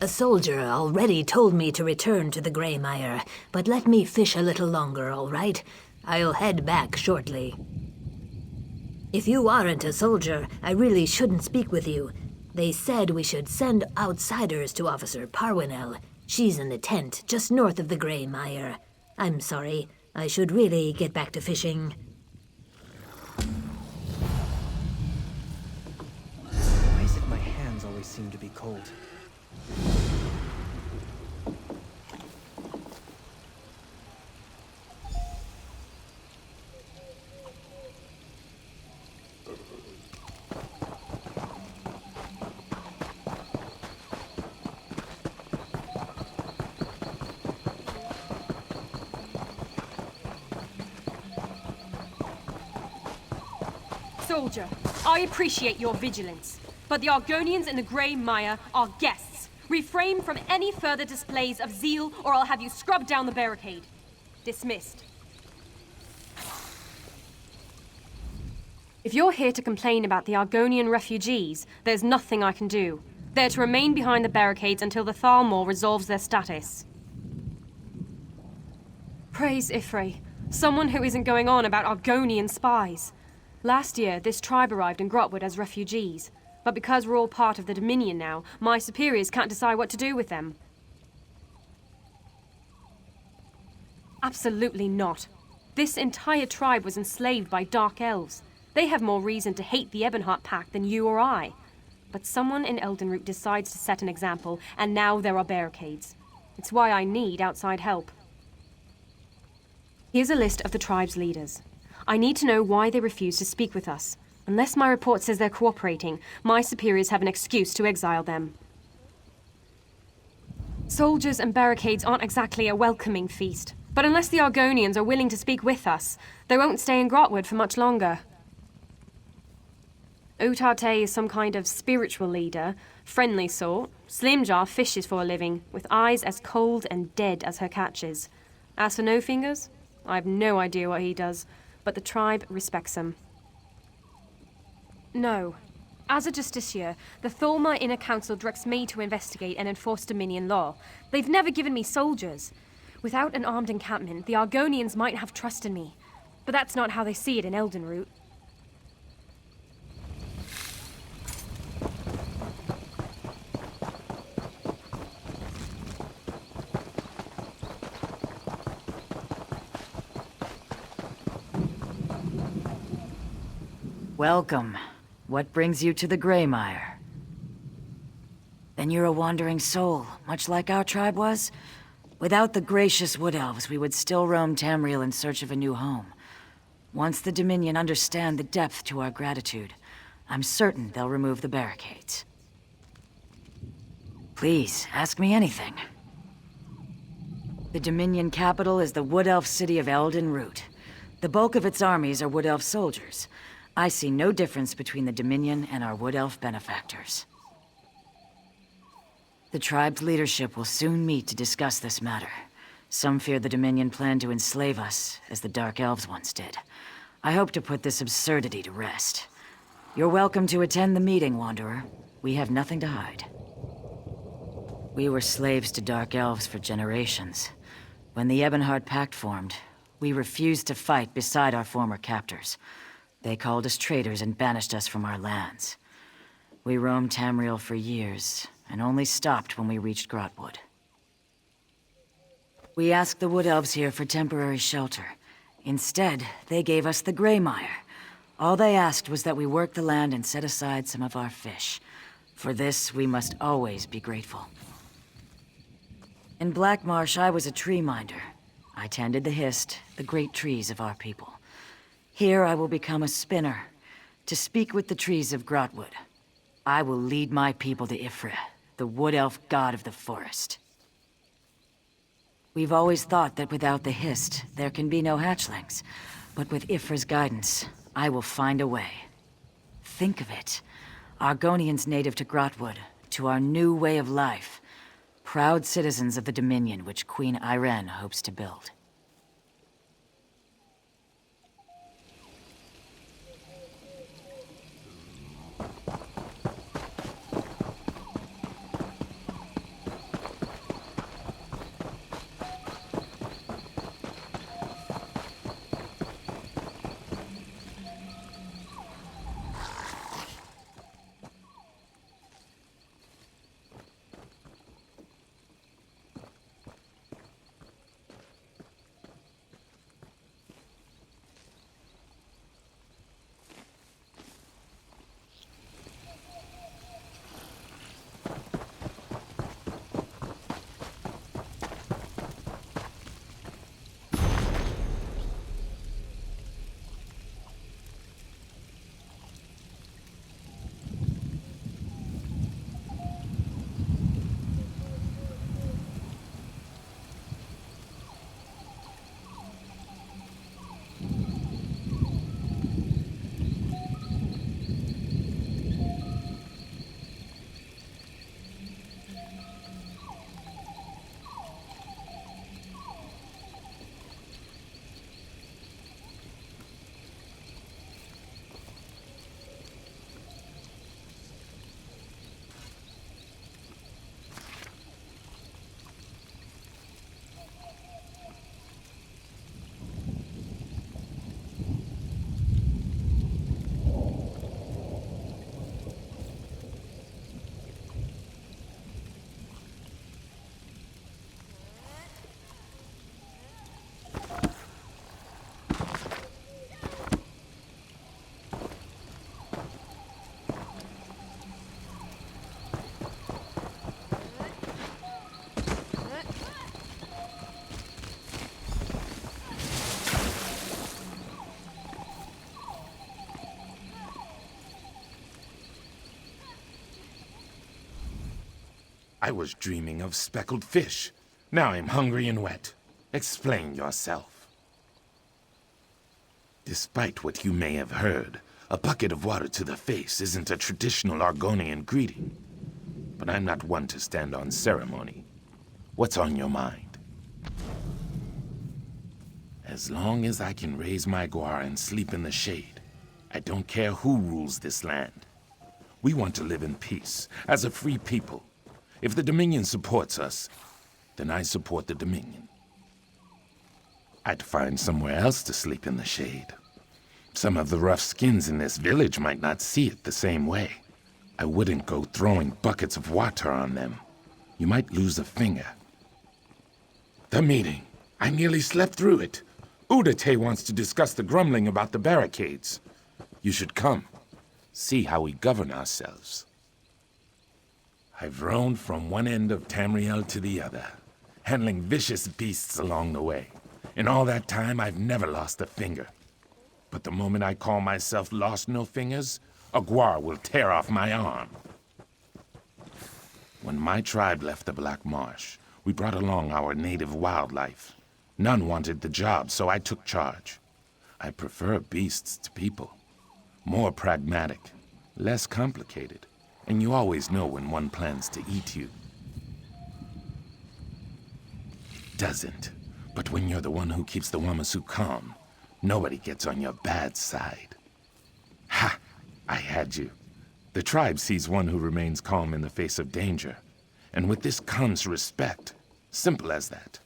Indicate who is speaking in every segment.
Speaker 1: A soldier already told me to return to the Gray Mire, but let me fish a little longer, all right? I'll head back shortly. If you aren't a soldier, I really shouldn't speak with you. They said we should send outsiders to Officer Parwinel. She's in the tent just north of the Gray Mire. I'm sorry. I should really get back to fishing.
Speaker 2: Why is it my hands always seem to be cold?
Speaker 3: Soldier, I appreciate your vigilance, but the Argonians in the Gray Mire are guests. Refrain from any further displays of zeal, or I'll have you scrub down the barricade. Dismissed. If you're here to complain about the Argonian refugees, there's nothing I can do. They're to remain behind the barricades until the Thalmor resolves their status. Praise Ifre, someone who isn't going on about Argonian spies. Last year, this tribe arrived in Grotwood as refugees, but because we're all part of the Dominion now, my superiors can't decide what to do with them. Absolutely not. This entire tribe was enslaved by Dark Elves. They have more reason to hate the Ebonheart Pact than you or I. But someone in Eldenroot decides to set an example, and now there are barricades. It's why I need outside help. Here's a list of the tribe's leaders. I need to know why they refuse to speak with us. Unless my report says they're cooperating, my superiors have an excuse to exile them. Soldiers and barricades aren't exactly a welcoming feast, but unless the Argonians are willing to speak with us, they won't stay in Grotwood for much longer. Utarte is some kind of spiritual leader, friendly sort. Slimjar fishes for a living, with eyes as cold and dead as her catches. As for No Fingers, I have no idea what he does, but the tribe respects him. No. As a justiciar, the Thalmor Inner Council directs me to investigate and enforce Dominion law. They've never given me soldiers. Without an armed encampment, the Argonians might have trust in me. But that's not how they see it in Eldenroot.
Speaker 4: Welcome. What brings you to the Gray Mire? Then you're a wandering soul, much like our tribe was? Without the gracious Wood Elves, we would still roam Tamriel in search of a new home. Once the Dominion understand the depth to our gratitude, I'm certain they'll remove the barricades. Please, ask me anything. The Dominion capital is the Wood Elf city of Eldenroot. The bulk of its armies are Wood Elf soldiers. I see no difference between the Dominion and our Wood Elf benefactors. The tribe's leadership will soon meet to discuss this matter. Some fear the Dominion plan to enslave us, as the Dark Elves once did. I hope to put this absurdity to rest. You're welcome to attend the meeting, Wanderer. We have nothing to hide. We were slaves to Dark Elves for generations. When the Ebonheart Pact formed, we refused to fight beside our former captors. They called us traitors and banished us from our lands. We roamed Tamriel for years, and only stopped when we reached Grotwood. We asked the Wood Elves here for temporary shelter. Instead, they gave us the Gray Mire. All they asked was that we work the land and set aside some of our fish. For this, we must always be grateful. In Black Marsh, I was a tree minder. I tended the hist, the great trees of our people. Here I will become a spinner, to speak with the trees of Grotwood. I will lead my people to Ifre, the Wood Elf god of the forest. We've always thought that without the hist, there can be no hatchlings. But with Ifre's guidance, I will find a way. Think of it. Argonians native to Grotwood, to our new way of life. Proud citizens of the Dominion which Queen Irene hopes to build.
Speaker 5: I was dreaming of speckled fish. Now I'm hungry and wet. Explain yourself. Despite what you may have heard, a bucket of water to the face isn't a traditional Argonian greeting. But I'm not one to stand on ceremony. What's on your mind? As long as I can raise my guar and sleep in the shade, I don't care who rules this land. We want to live in peace, as a free people. If the Dominion supports us, then I support the Dominion. I'd find somewhere else to sleep in the shade. Some of the rough skins in this village might not see it the same way. I wouldn't go throwing buckets of water on them. You might lose a finger. The meeting. I nearly slept through it. Udate wants to discuss the grumbling about the barricades. You should come. See how we govern ourselves. I've roamed from one end of Tamriel to the other, handling vicious beasts along the way. In all that time, I've never lost a finger. But the moment I call myself Lost No Fingers, a guar will tear off my arm. When my tribe left the Black Marsh, we brought along our native wildlife. None wanted the job, so I took charge. I prefer beasts to people. More pragmatic, less complicated, and you always know when one plans to eat you. It doesn't, but when you're the one who keeps the Wamasu calm, nobody gets on your bad side. Ha! I had you. The tribe sees one who remains calm in the face of danger, and with this comes respect. Simple as that.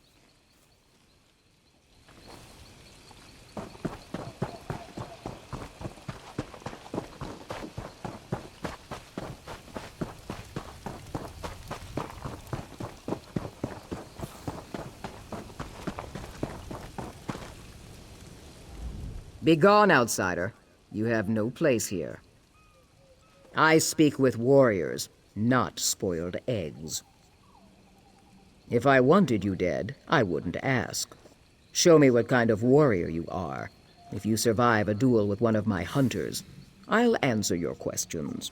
Speaker 6: Begone, outsider. You have no place here. I speak with warriors, not spoiled eggs. If I wanted you dead, I wouldn't ask. Show me what kind of warrior you are. If you survive a duel with one of my hunters, I'll answer your questions.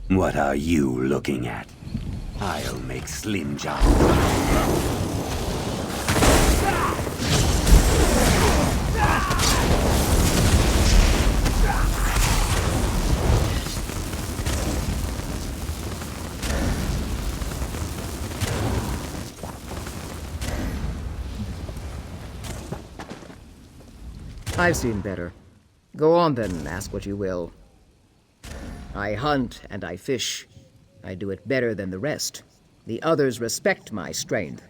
Speaker 7: What are you looking at? I'll make Slim John.
Speaker 6: I've seen better. Go on then, ask what you will. I hunt and I fish. I do it better than the rest. The others respect my strength.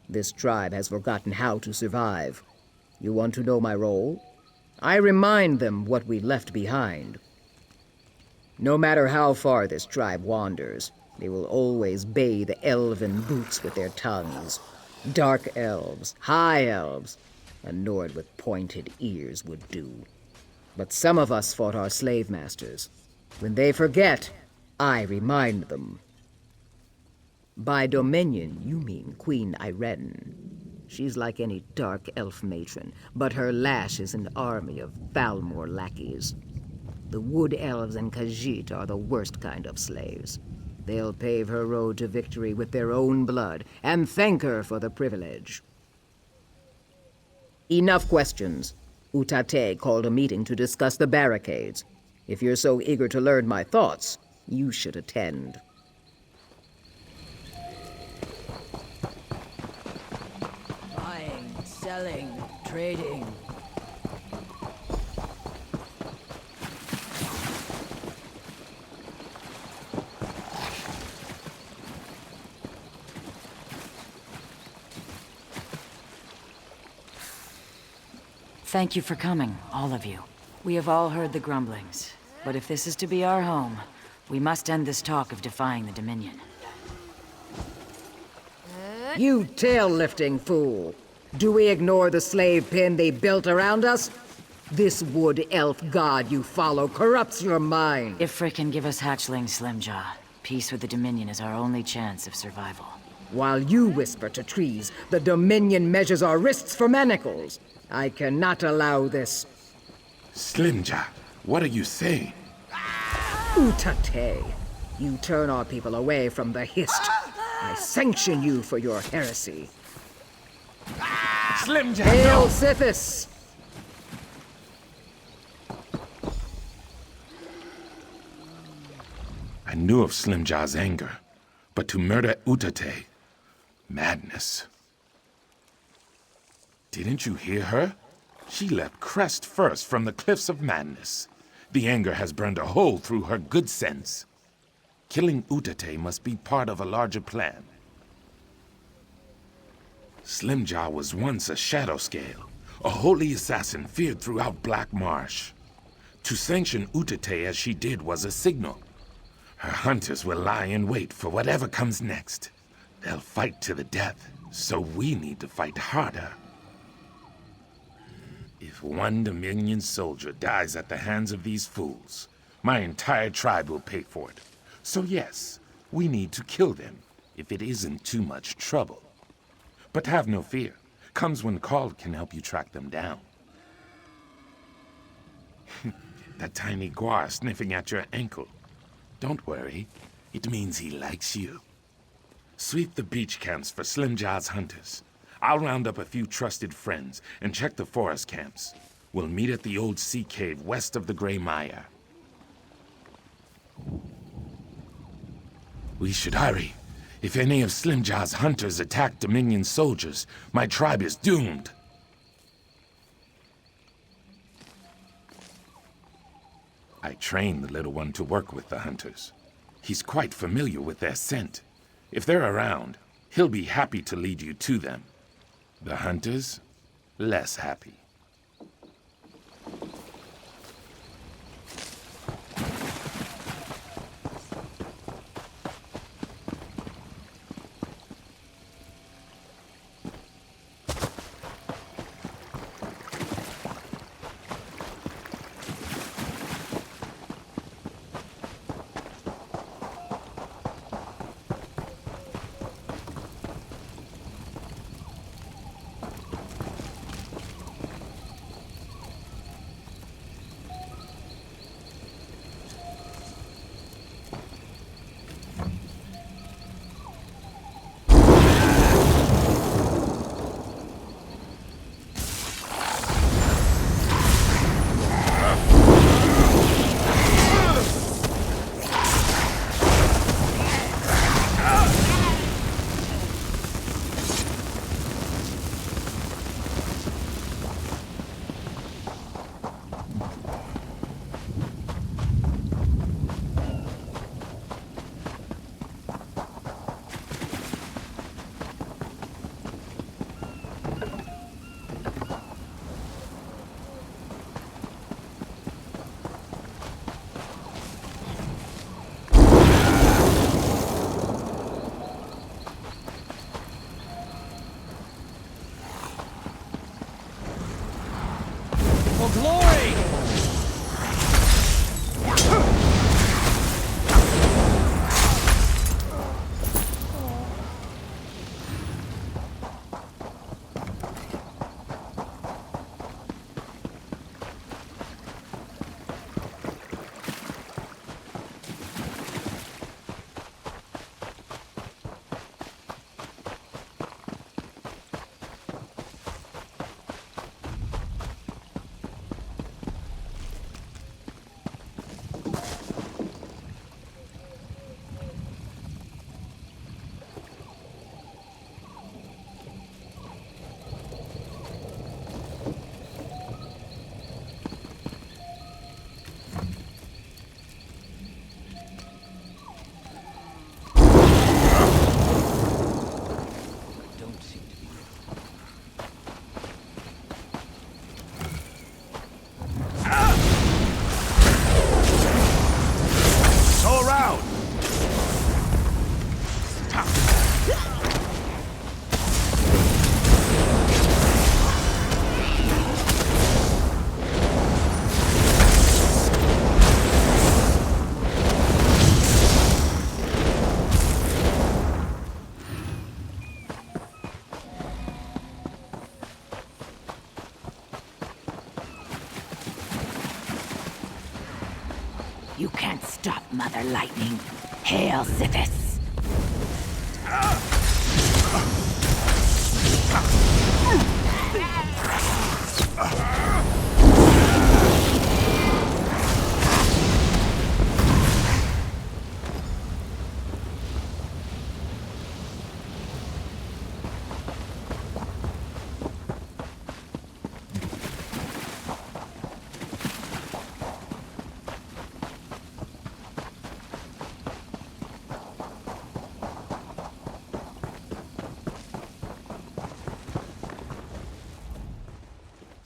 Speaker 6: This tribe has forgotten how to survive. You want to know my role? I remind them what we left behind. No matter how far this tribe wanders, they will always bay the elven boots with their tongues. Dark elves, high elves, a Nord with pointed ears would do. But some of us fought our slave masters. When they forget, I remind them. By Dominion, you mean Queen Irene. She's like any dark elf matron, but her lash is an army of Falmor lackeys. The wood elves and Khajiit are the worst kind of slaves. They'll pave her road to victory with their own blood, and thank her for the privilege. Enough questions. Utate called a meeting to discuss the barricades. If you're so eager to learn my thoughts, you should attend.
Speaker 4: Buying, selling, trading. Thank you for coming, all of you. We have all heard the grumblings, but if this is to be our home, we must end this talk of defying the Dominion.
Speaker 6: You tail-lifting fool! Do we ignore the slave pen they built around us? This wood elf god you follow corrupts your mind.
Speaker 4: If Frick can give us hatchlings, Slimjaw, peace with the Dominion is our only chance of survival.
Speaker 6: While you whisper to trees, the Dominion measures our wrists for manacles. I cannot allow this.
Speaker 5: Slimja, what are you saying?
Speaker 6: Utate, you turn our people away from the Hist. I sanction you for your heresy.
Speaker 5: Slim Jim,
Speaker 6: Hail
Speaker 5: no!
Speaker 6: Sithis!
Speaker 5: I knew of Slim Jah's anger, but to murder Utate, madness. Didn't you hear her? She leapt crest first from the cliffs of madness. The anger has burned a hole through her good sense. Killing Utate must be part of a larger plan. Slim Jah was once a shadow scale, a holy assassin feared throughout Black Marsh. To sanction Utate as she did was a signal. Her hunters will lie in wait for whatever comes next. They'll fight to the death, so we need to fight harder. If one Dominion soldier dies at the hands of these fools, my entire tribe will pay for it. So yes, we need to kill them, if it isn't too much trouble. But have no fear. Comes when called can help you track them down. That tiny guar sniffing at your ankle. Don't worry, it means he likes you. Sweep the beach camps for Slim Jah's hunters. I'll round up a few trusted friends and check the forest camps. We'll meet at the old sea cave west of the Gray Mire. We should hurry. If any of Slim Jah's hunters attack Dominion soldiers, my tribe is doomed. I trained the little one to work with the hunters. He's quite familiar with their scent. If they're around, he'll be happy to lead you to them. The hunters, less happy.
Speaker 8: You can't stop Mother Lightning. Hail, Sithis!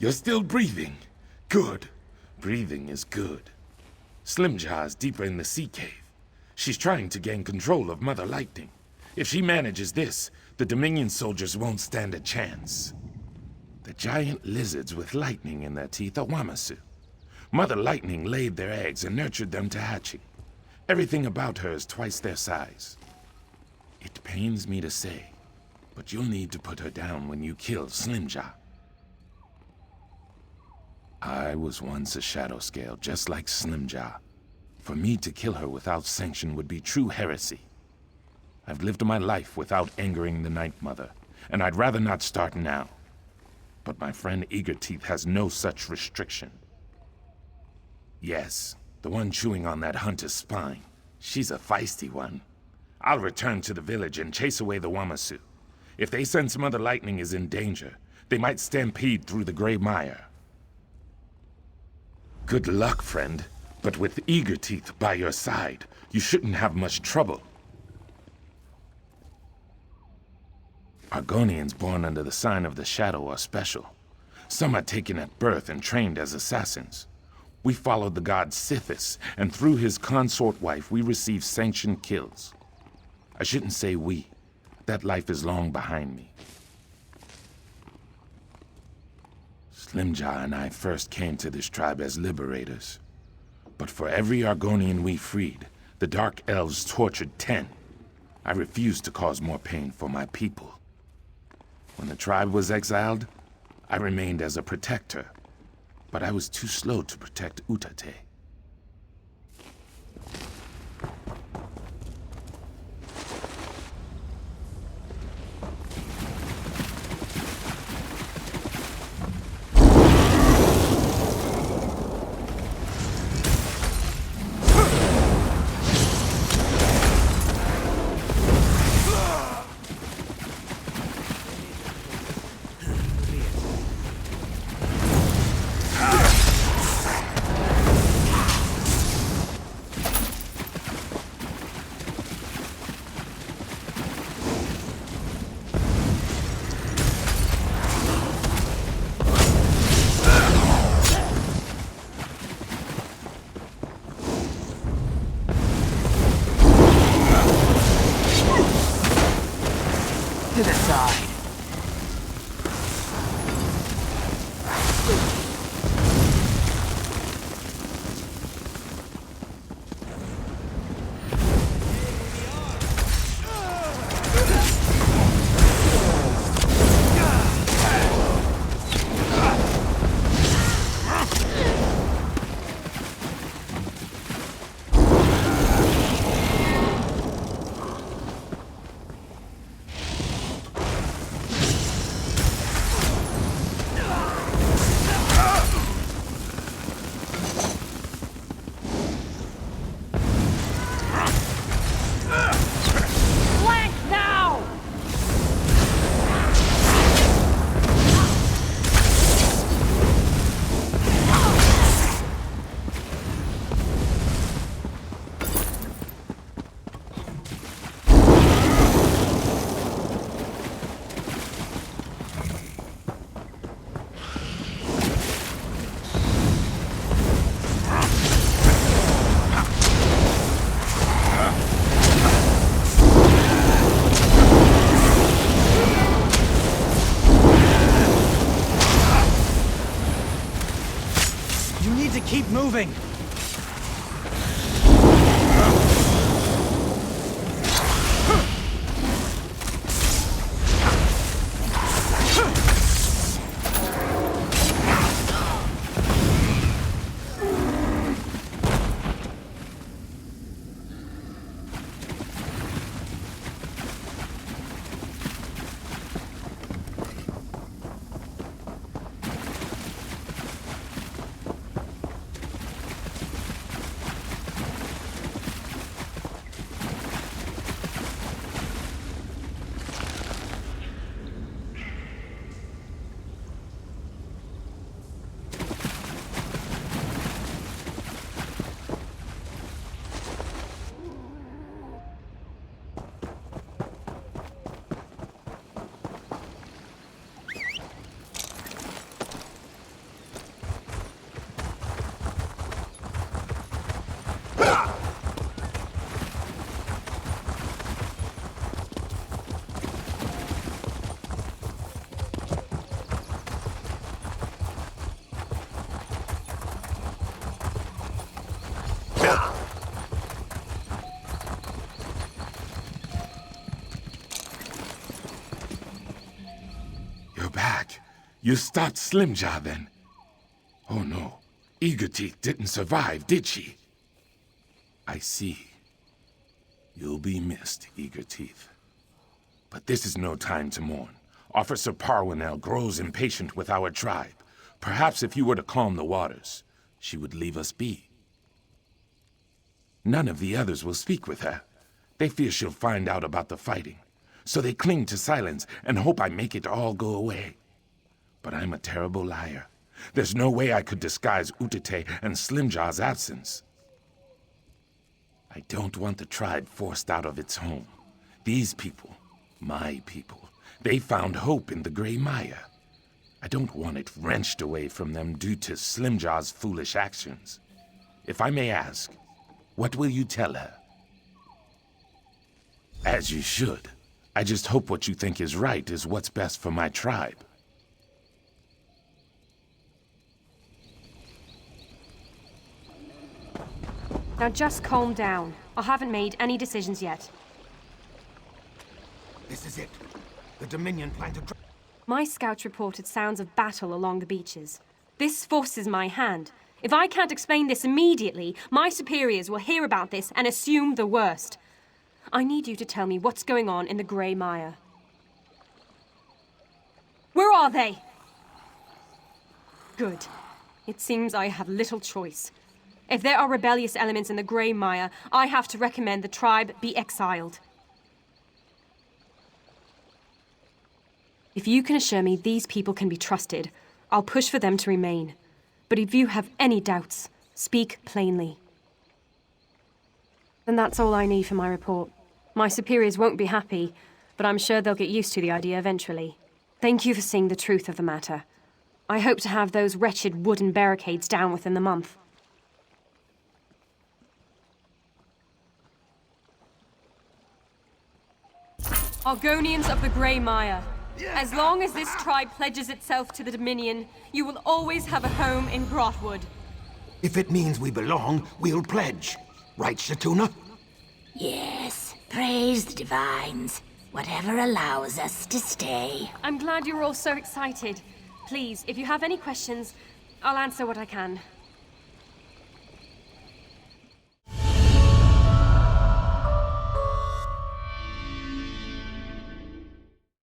Speaker 5: You're still breathing. Good. Breathing is good. Slimjaw is deeper in the sea cave. She's trying to gain control of Mother Lightning. If she manages this, the Dominion soldiers won't stand a chance. The giant lizards with lightning in their teeth are Wamasu. Mother Lightning laid their eggs and nurtured them to hatching. Everything about her is twice their size. It pains me to say, but you'll need to put her down when you kill Slimjaw. I was once a shadow scale, just like Slimjaw. For me to kill her without sanction would be true heresy. I've lived my life without angering the Night Mother, and I'd rather not start now. But my friend Eagerteeth has no such restriction. Yes, the one chewing on that hunter's spine. She's a feisty one. I'll return to the village and chase away the Wamasu. If they sense Mother Lightning is in danger, they might stampede through the Gray Mire. Good luck, friend. But with Eagerteeth by your side, you shouldn't have much trouble. Argonians born under the sign of the Shadow are special. Some are taken at birth and trained as assassins. We followed the god Sithis, and through his consort wife we received sanctioned kills. I shouldn't say we. That life is long behind me. Slimjaw and I first came to this tribe as liberators. But for every Argonian we freed, the Dark Elves tortured 10. I refused to cause more pain for my people. When the tribe was exiled, I remained as a protector. But I was too slow to protect Utate.
Speaker 8: To the side.
Speaker 5: You're back. You stopped Slimjaw then. Oh no. Eagerteeth didn't survive, did she? I see. You'll be missed, Eagerteeth. But this is no time to mourn. Officer Parwinel grows impatient with our tribe. Perhaps if you were to calm the waters, she would leave us be. None of the others will speak with her. They fear she'll find out about the fighting. So they cling to silence and hope I make it all go away. But I'm a terrible liar. There's no way I could disguise Utete and Slimjaw's absence. I don't want the tribe forced out of its home. These people, my people, they found hope in the Gray Mire. I don't want it wrenched away from them due to Slimjaw's foolish actions. If I may ask, what will you tell her? As you should. I just hope what you think is right is what's best for my tribe.
Speaker 3: Now just calm down. I haven't made any decisions yet.
Speaker 9: This is it. The Dominion plan to...
Speaker 3: My scouts reported sounds of battle along the beaches. This forces my hand. If I can't explain this immediately, my superiors will hear about this and assume the worst. I need you to tell me what's going on in the Gray Mire. Where are they? Good. It seems I have little choice. If there are rebellious elements in the Gray Mire, I have to recommend the tribe be exiled. If you can assure me these people can be trusted, I'll push for them to remain. But if you have any doubts, speak plainly. And that's all I need for my report. My superiors won't be happy, but I'm sure they'll get used to the idea eventually. Thank you for seeing the truth of the matter. I hope to have those wretched wooden barricades down within the month. Argonians of the Gray Mire. As long as this tribe pledges itself to the Dominion, you will always have a home in Grotwood.
Speaker 9: If it means we belong, we'll pledge. Right, Shatuna?
Speaker 8: Yes, praise the divines. Whatever allows us to stay.
Speaker 3: I'm glad you're all so excited. Please, if you have any questions, I'll answer what I can.